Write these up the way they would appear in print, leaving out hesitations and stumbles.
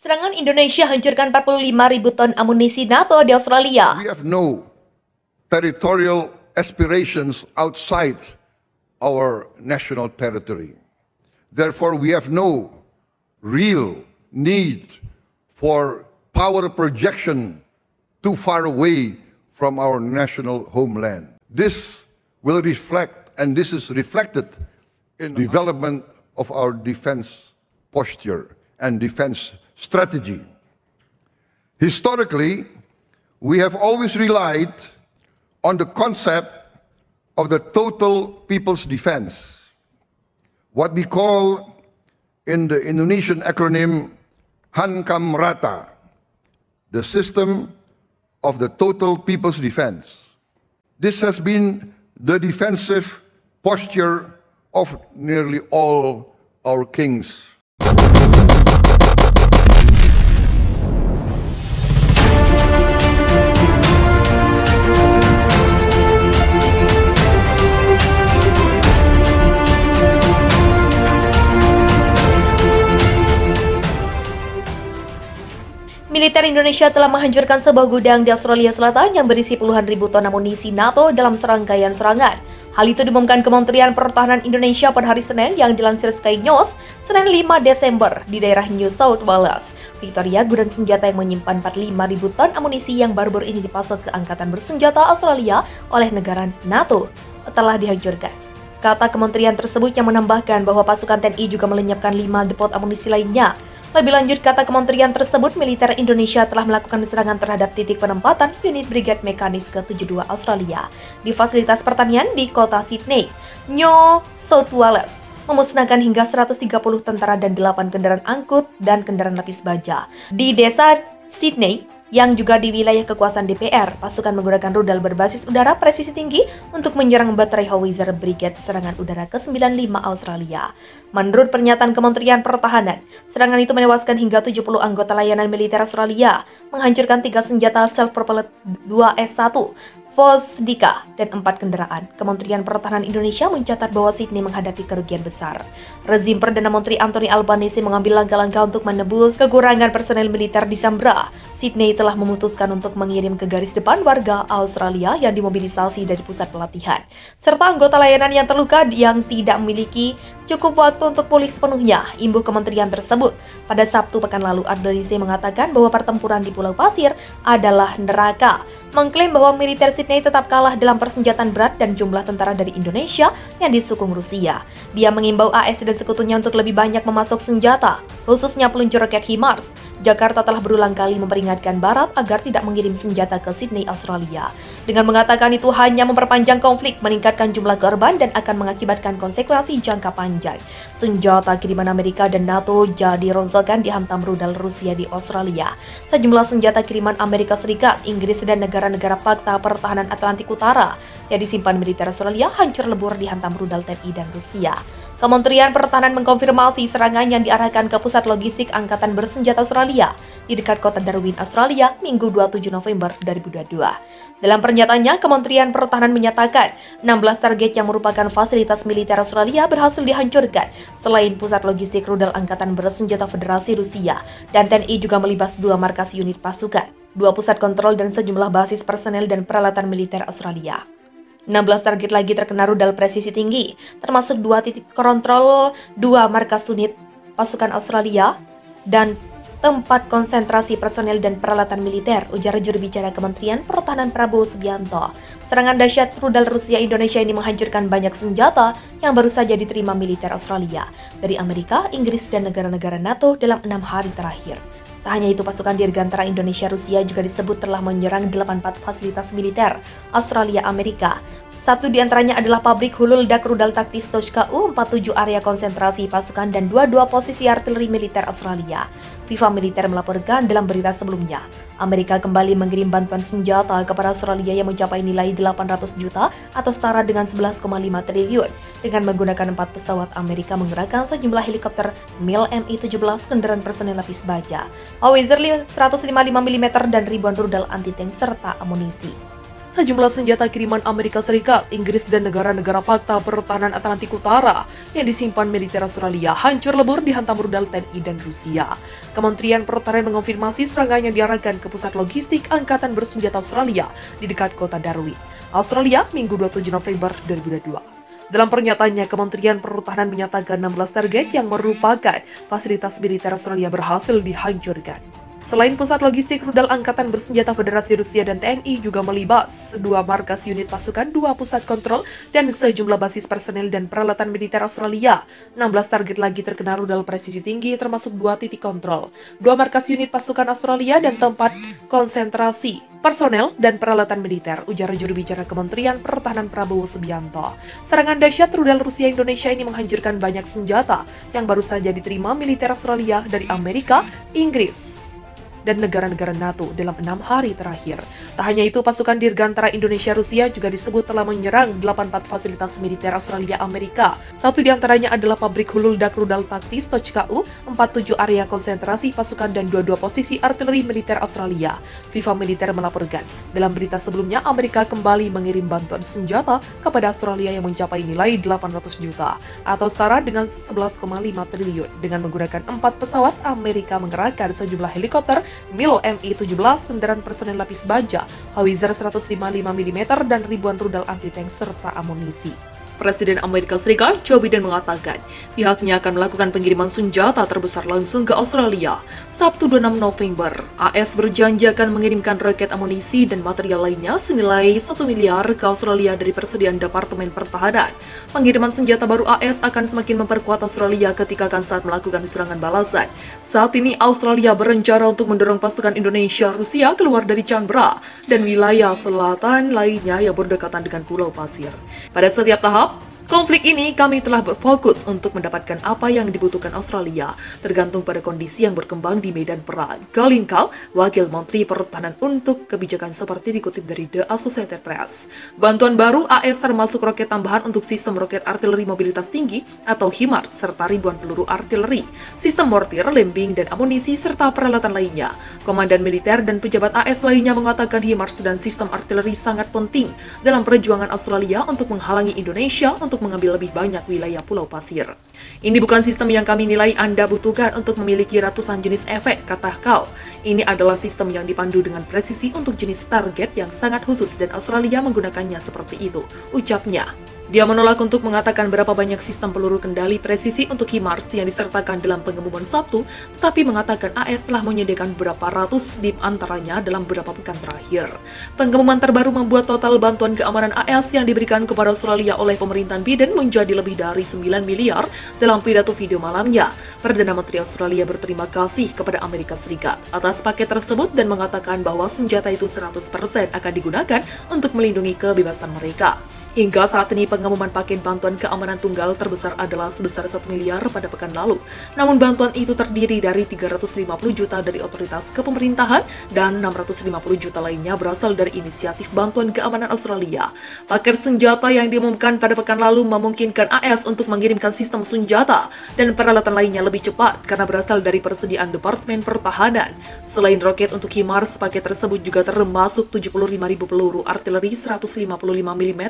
Serangan Indonesia hancurkan 45.000 ton amunisi NATO di Australia. We have no territorial aspirations outside our national territory. Therefore, we have no real need for power projection too far away from our national homeland. This will reflect, and this is reflected in the development of our defense posture and defense strategy. Historically, we have always relied on the concept of the total people's defense, what we call in the Indonesian acronym Hankam Rata, the system of the total people's defense. This has been the defensive posture of nearly all our kings. Militer Indonesia telah menghancurkan sebuah gudang di Australia Selatan yang berisi puluhan ribu ton amunisi NATO dalam serangkaian serangan. Hal itu diumumkan Kementerian Pertahanan Indonesia pada hari Senin yang dilansir Sky News, Senin 5 Desember di daerah New South Wales, Victoria. Gudang senjata yang menyimpan 45.000 ton amunisi yang baru-baru ini dipasok ke Angkatan Bersenjata Australia oleh negara NATO telah dihancurkan. Kata kementerian tersebut yang menambahkan bahwa pasukan TNI juga melenyapkan 5 depot amunisi lainnya. Lebih lanjut, kata kementerian tersebut, militer Indonesia telah melakukan serangan terhadap titik penempatan unit Brigade Mekanis ke-72 Australia di fasilitas pertanian di kota Sydney, New South Wales, memusnahkan hingga 130 tentara dan 8 kendaraan angkut dan kendaraan lapis baja. Di desa Sydney, yang juga di wilayah kekuasaan DPR, pasukan menggunakan rudal berbasis udara presisi tinggi untuk menyerang baterai Howitzer Brigade Serangan Udara ke-95 Australia. Menurut pernyataan Kementerian Pertahanan, serangan itu menewaskan hingga 70 anggota layanan militer Australia, menghancurkan 3 senjata self-propelled 2S1, Vosdika, dan 4 kendaraan. Kementerian Pertahanan Indonesia mencatat bahwa Sydney menghadapi kerugian besar. Rezim Perdana Menteri Anthony Albanese mengambil langkah-langkah untuk menebus kekurangan personel militer di Canberra. Sydney telah memutuskan untuk mengirim ke garis depan warga Australia yang dimobilisasi dari pusat pelatihan, serta anggota layanan yang terluka yang tidak memiliki cukup waktu untuk pulih sepenuhnya, imbuh kementerian tersebut. Pada Sabtu pekan lalu, Albanese mengatakan bahwa pertempuran di Pulau Pasir adalah neraka, mengklaim bahwa militer Sydney tetap kalah dalam persenjataan berat dan jumlah tentara dari Indonesia yang disukung Rusia. Dia mengimbau AS dan sekutunya untuk lebih banyak memasok senjata, khususnya peluncur roket HIMARS. Jakarta telah berulang kali memperingatkan Barat agar tidak mengirim senjata ke Sydney, Australia, dengan mengatakan itu hanya memperpanjang konflik, meningkatkan jumlah korban, dan akan mengakibatkan konsekuensi jangka panjang. Senjata kiriman Amerika dan NATO jadi rongsokan dihantam rudal Rusia di Australia. Sejumlah senjata kiriman Amerika Serikat, Inggris, dan negara-negara Fakta Pertahanan Atlantik Utara yang disimpan militer Australia hancur lebur dihantam rudal TNI dan Rusia. Kementerian Pertahanan mengkonfirmasi serangan yang diarahkan ke pusat logistik Angkatan Bersenjata Australia di dekat kota Darwin, Australia, Minggu 27 November 2022. Dalam pernyataannya, Kementerian Pertahanan menyatakan 16 target yang merupakan fasilitas militer Australia berhasil dihancurkan. Selain pusat logistik rudal Angkatan Bersenjata Federasi Rusia, dan TNI juga melibas 2 markas unit pasukan, 2 pusat kontrol, dan sejumlah basis personel dan peralatan militer Australia. 16 target lagi terkena rudal presisi tinggi, termasuk 2 titik kontrol, 2 markas unit pasukan Australia, dan tempat konsentrasi personel dan peralatan militer, ujar juru bicara Kementerian Pertahanan Prabowo Subianto. Serangan dahsyat rudal Rusia Indonesia ini menghancurkan banyak senjata yang baru saja diterima militer Australia dari Amerika, Inggris, dan negara-negara NATO dalam 6 hari terakhir. Tak hanya itu, pasukan dirgantara Indonesia-Rusia juga disebut telah menyerang 84 fasilitas militer Australia-Amerika. Satu di antaranya adalah pabrik hulu ledak rudal taktis Toshka U-47, area konsentrasi pasukan, dan 22 posisi artileri militer Australia. FIFA Militer melaporkan dalam berita sebelumnya, Amerika kembali mengirim bantuan senjata kepada Australia yang mencapai nilai 800 juta atau setara dengan 11,5 triliun dengan menggunakan 4 pesawat Amerika, menggerakkan sejumlah helikopter MiL Mi-17, kendaraan personel lapis baja, Howitzer 155 mm, dan ribuan rudal anti-tank serta amunisi. sejumlah senjata kiriman Amerika Serikat, Inggris, dan negara-negara Fakta Pertahanan Atlantik Utara yang disimpan militer Australia hancur lebur dihantam rudal TNI dan Rusia. Kementerian Pertahanan mengonfirmasi serangan yang diarahkan ke pusat logistik Angkatan Bersenjata Australia di dekat kota Darwin, Australia, Minggu 27 November 2022. Dalam pernyataannya, Kementerian Pertahanan menyatakan 16 target yang merupakan fasilitas militer Australia berhasil dihancurkan. Selain pusat logistik, rudal Angkatan Bersenjata Federasi Rusia dan TNI juga melibas 2 markas unit pasukan, 2 pusat kontrol, dan sejumlah basis personel dan peralatan militer Australia. 16 target lagi terkena rudal presisi tinggi, termasuk 2 titik kontrol, 2 markas unit pasukan Australia, dan tempat konsentrasi personel dan peralatan militer, ujar juru bicara Kementerian Pertahanan Prabowo Subianto. Serangan dahsyat rudal Rusia Indonesia ini menghancurkan banyak senjata yang baru saja diterima militer Australia dari Amerika, Inggris, dan negara-negara NATO dalam 6 hari terakhir. Tak hanya itu, pasukan Dirgantara Indonesia-Rusia juga disebut telah menyerang 84 fasilitas militer Australia-Amerika. Satu di antaranya adalah pabrik hulul dak rudal taktis TOCKU, 47 area konsentrasi pasukan, dan 22 posisi artileri militer Australia. FIFA Militer melaporkan, dalam berita sebelumnya Amerika kembali mengirim bantuan senjata kepada Australia yang mencapai nilai 800 juta, atau setara dengan 11,5 triliun. Dengan menggunakan 4 pesawat, Amerika mengerahkan sejumlah helikopter Mil Mi-17, kendaraan personel lapis baja, Howitzer 155 mm, dan ribuan rudal anti-tank serta amunisi. Presiden Amerika Serikat Joe Biden mengatakan pihaknya akan melakukan pengiriman senjata terbesar langsung ke Australia. Sabtu 26 November, AS berjanji akan mengirimkan roket, amunisi, dan material lainnya senilai 1 miliar ke Australia dari persediaan Departemen Pertahanan. Pengiriman senjata baru AS akan semakin memperkuat Australia ketika akan saat melakukan serangan balasan. Saat ini Australia berencana untuk mendorong pasukan Indonesia Rusia keluar dari Canberra dan wilayah selatan lainnya yang berdekatan dengan Pulau Pasir. Pada setiap tahap konflik ini, kami telah berfokus untuk mendapatkan apa yang dibutuhkan Australia, tergantung pada kondisi yang berkembang di medan perang. Colin Cow, Wakil Menteri Pertahanan untuk kebijakan, seperti dikutip dari The Associated Press. Bantuan baru AS termasuk roket tambahan untuk sistem roket artileri mobilitas tinggi atau HIMARS, serta ribuan peluru artileri, sistem mortir, lembing, dan amunisi, serta peralatan lainnya. Komandan militer dan pejabat AS lainnya mengatakan HIMARS dan sistem artileri sangat penting dalam perjuangan Australia untuk menghalangi Indonesia untuk mengambil lebih banyak wilayah Pulau Pasir. Ini bukan sistem yang kami nilai Anda butuhkan untuk memiliki ratusan jenis efek, kata Cow. Ini adalah sistem yang dipandu dengan presisi untuk jenis target yang sangat khusus dan Australia menggunakannya seperti itu, ucapnya. Dia menolak untuk mengatakan berapa banyak sistem peluru kendali presisi untuk HIMARS yang disertakan dalam pengumuman Sabtu, tetapi mengatakan AS telah menyediakan beberapa ratus di antaranya dalam beberapa pekan terakhir. Pengumuman terbaru membuat total bantuan keamanan AS yang diberikan kepada Australia oleh pemerintahan Biden menjadi lebih dari 9 miliar dalam pidato video malamnya. Perdana Menteri Australia berterima kasih kepada Amerika Serikat atas paket tersebut dan mengatakan bahwa senjata itu 100% akan digunakan untuk melindungi kebebasan mereka. Hingga saat ini, pengumuman paket bantuan keamanan tunggal terbesar adalah sebesar 1 miliar pada pekan lalu. Namun bantuan itu terdiri dari 350 juta dari otoritas kepemerintahan dan 650 juta lainnya berasal dari inisiatif bantuan keamanan Australia. Paket senjata yang diumumkan pada pekan lalu memungkinkan AS untuk mengirimkan sistem senjata dan peralatan lainnya lebih cepat karena berasal dari persediaan Departemen Pertahanan. Selain roket untuk HIMARS, paket tersebut juga termasuk 75.000 peluru artileri 155 mm,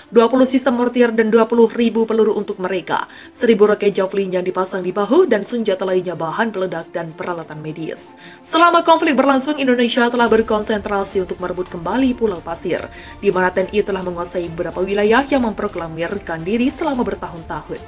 20 sistem mortir, dan 20.000 peluru untuk mereka, 1.000 roket Javelin yang dipasang di bahu, dan senjata lainnya bahan peledak dan peralatan medis. Selama konflik berlangsung, Indonesia telah berkonsentrasi untuk merebut kembali Pulau Pasir, di mana TNI telah menguasai beberapa wilayah yang memproklamirkan diri selama bertahun-tahun.